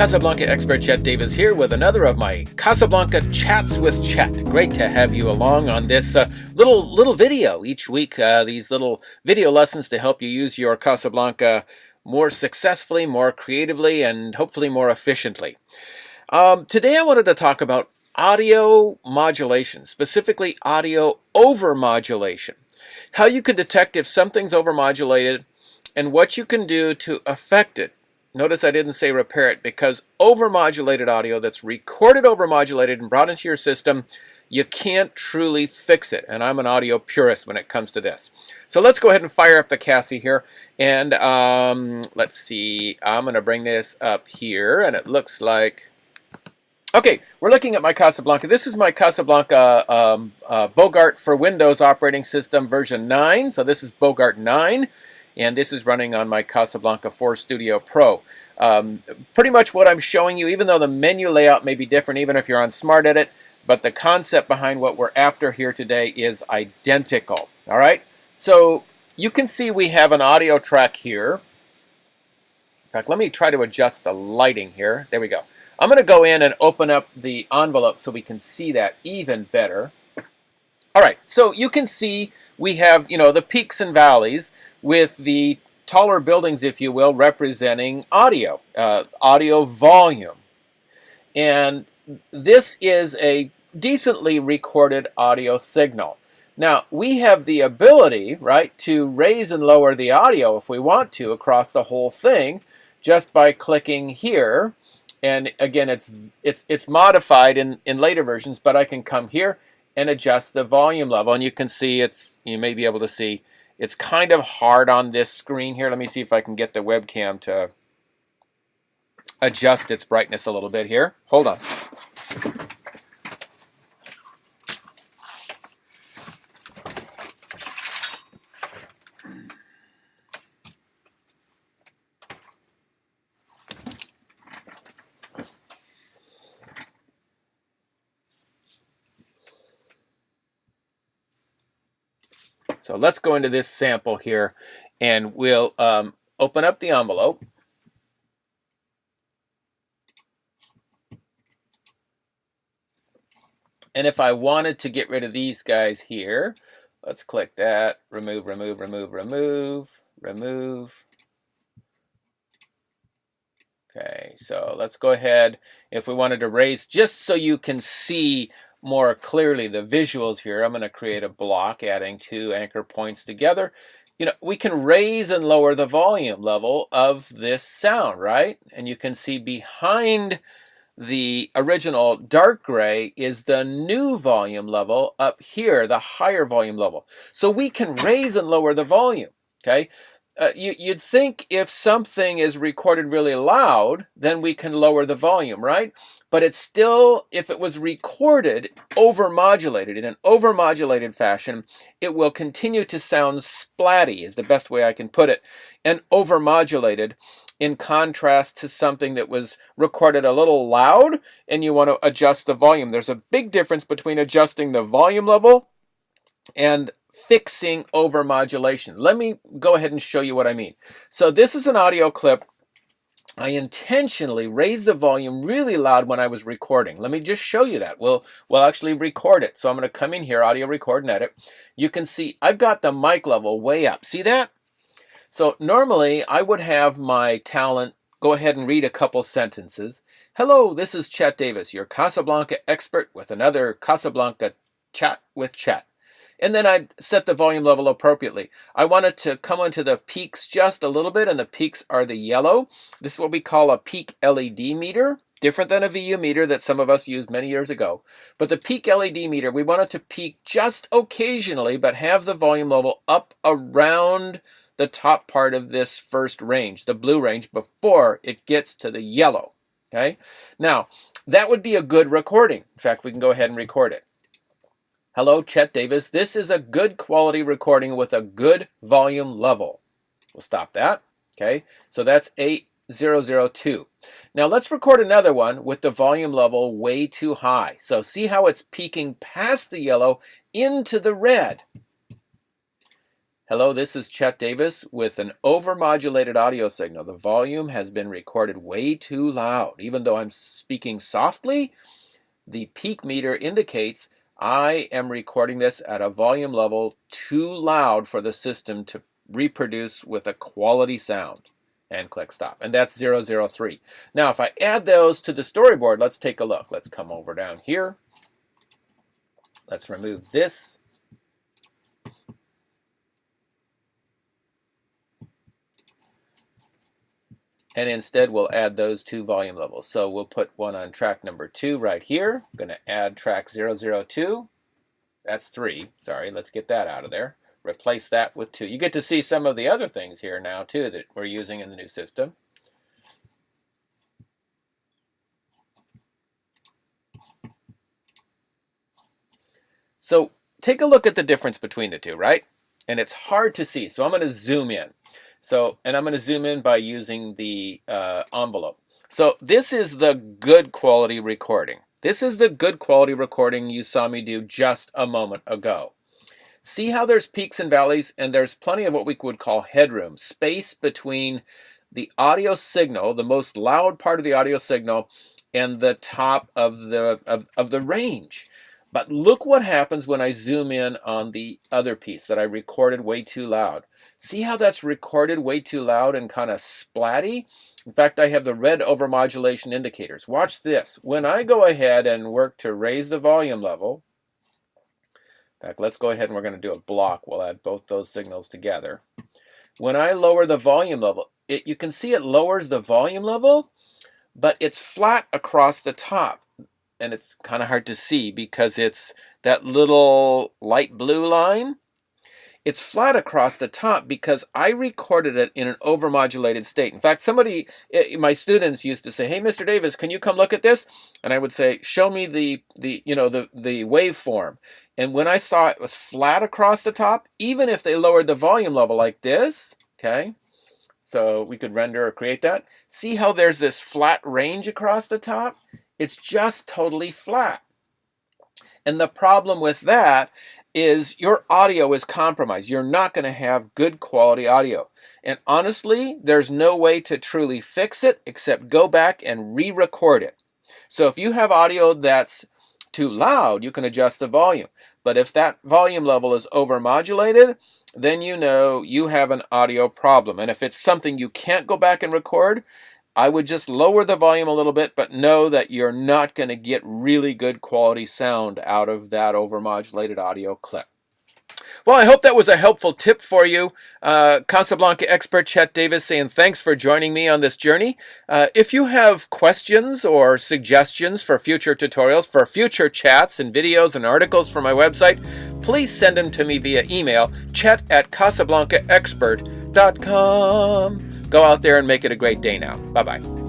Casablanca expert Chet Davis here with another of my Casablanca Chats with Chet. Great to have you along on this little video each week. These little video lessons to help you use your Casablanca more successfully, more creatively, and hopefully more efficiently. Today I wanted to talk about audio modulation, specifically audio over-modulation. How you can detect if something's over-modulated and what you can do to affect it. Notice I didn't say repair it, because over-modulated audio that's recorded over-modulated and brought into your system, you can't truly fix it. And I'm an audio purist when it comes to this. So let's go ahead and fire up the Cassie here. And let's see, I'm going to bring this up here, and it looks like... Okay, we're looking at my Casablanca. This is my Casablanca Bogart for Windows operating system version 9. So this is Bogart 9. And this is running on my Casablanca 4 Studio Pro. Pretty much what I'm showing you, even though the menu layout may be different, even if you're on Smart Edit, but the concept behind what we're after here today is identical. All right? So you can see we have an audio track here. In fact, let me try to adjust the lighting here. There we go. I'm going to go in and open up the envelope so we can see that even better. All right, so you can see we have, the peaks and valleys with the taller buildings, if you will, representing audio, audio volume. And this is a decently recorded audio signal. Now, we have the ability, right, to raise and lower the audio if we want to across the whole thing just by clicking here. And again, it's modified in later versions, but I can come here and adjust the volume level. And you can see you may be able to see, it's kind of hard on this screen here. Let me see if I can get the webcam to adjust its brightness a little bit here. Hold on. So let's go into this sample here, and we'll open up the envelope. And if I wanted to get rid of these guys here, let's click that, remove, remove, remove, remove, remove. Okay, so let's go ahead. If we wanted to raise, just so you can see more clearly the visuals here, I'm going to create a block adding two anchor points together. We can raise and lower the volume level of this sound, right? And you can see behind the original dark gray is the new volume level up here, the higher volume level. So we can raise and lower the volume, okay? You'd think if something is recorded really loud, then we can lower the volume, right? But it's still, if it was recorded over-modulated, in an over-modulated fashion, it will continue to sound splatty, is the best way I can put it, and over-modulated in contrast to something that was recorded a little loud and you want to adjust the volume. There's a big difference between adjusting the volume level and fixing over-modulation. Let me go ahead and show you what I mean. So this is an audio clip. I intentionally raised the volume really loud when I was recording. Let me just show you that. We'll actually record it. So I'm going to come in here, audio record and edit. You can see I've got the mic level way up. See that? So normally I would have my talent go ahead and read a couple sentences. Hello, this is Chet Davis, your Casablanca expert with another Casablanca Chat with Chet. And then I'd set the volume level appropriately. I wanted to come onto the peaks just a little bit, and the peaks are the yellow. This is what we call a peak LED meter, different than a VU meter that some of us used many years ago. But the peak LED meter, we want it to peak just occasionally, but have the volume level up around the top part of this first range, the blue range, before it gets to the yellow. Okay? Now, that would be a good recording. In fact, we can go ahead and record it. Hello, Chet Davis. This is a good quality recording with a good volume level. We'll stop that. Okay, so that's 8002. Now let's record another one with the volume level way too high. So see how it's peaking past the yellow into the red. Hello, this is Chet Davis with an over-modulated audio signal. The volume has been recorded way too loud. Even though I'm speaking softly, the peak meter indicates I am recording this at a volume level too loud for the system to reproduce with a quality sound. And click stop. And that's 003. Now, if I add those to the storyboard, let's take a look. Let's come over down here. Let's remove this. And instead, we'll add those two volume levels. So we'll put one on track number 2 right here. I'm going to add track 002. That's 3. Sorry, let's get that out of there. Replace that with 2. You get to see some of the other things here now, too, that we're using in the new system. So take a look at the difference between the two, right? And it's hard to see. So I'm going to zoom in. And I'm going to zoom in by using the envelope. So this is the good quality recording. This is the good quality recording you saw me do just a moment ago. See how there's peaks and valleys, and there's plenty of what we would call headroom, space between the audio signal, the most loud part of the audio signal, and the top of the range. But look what happens when I zoom in on the other piece that I recorded way too loud. See how that's recorded way too loud and kind of splatty? In fact, I have the red over-modulation indicators. Watch this. When I go ahead and work to raise the volume level, in fact, let's go ahead and we're going to do a block. We'll add both those signals together. When I lower the volume level, you can see it lowers the volume level, but it's flat across the top. And it's kind of hard to see because it's that little light blue line. It's flat across the top because I recorded it in an overmodulated state. In fact, my students used to say, "Hey, Mr. Davis, can you come look at this?" And I would say, "Show me the waveform." And when I saw it was flat across the top, even if they lowered the volume level like this, okay, so we could render or create that. See how there's this flat range across the top? It's just totally flat. And the problem with that is your audio is compromised. You're not going to have good quality audio. And honestly, there's no way to truly fix it except go back and re-record it. So if you have audio that's too loud, you can adjust the volume. But if that volume level is over-modulated, then you know you have an audio problem. And if it's something you can't go back and record, I would just lower the volume a little bit, but know that you're not going to get really good quality sound out of that over-modulated audio clip. Well, I hope that was a helpful tip for you. Casablanca expert Chet Davis saying thanks for joining me on this journey. If you have questions or suggestions for future tutorials, for future chats and videos and articles for my website, please send them to me via email, chet@casablancaexpert.com. Go out there and make it a great day now. Bye-bye.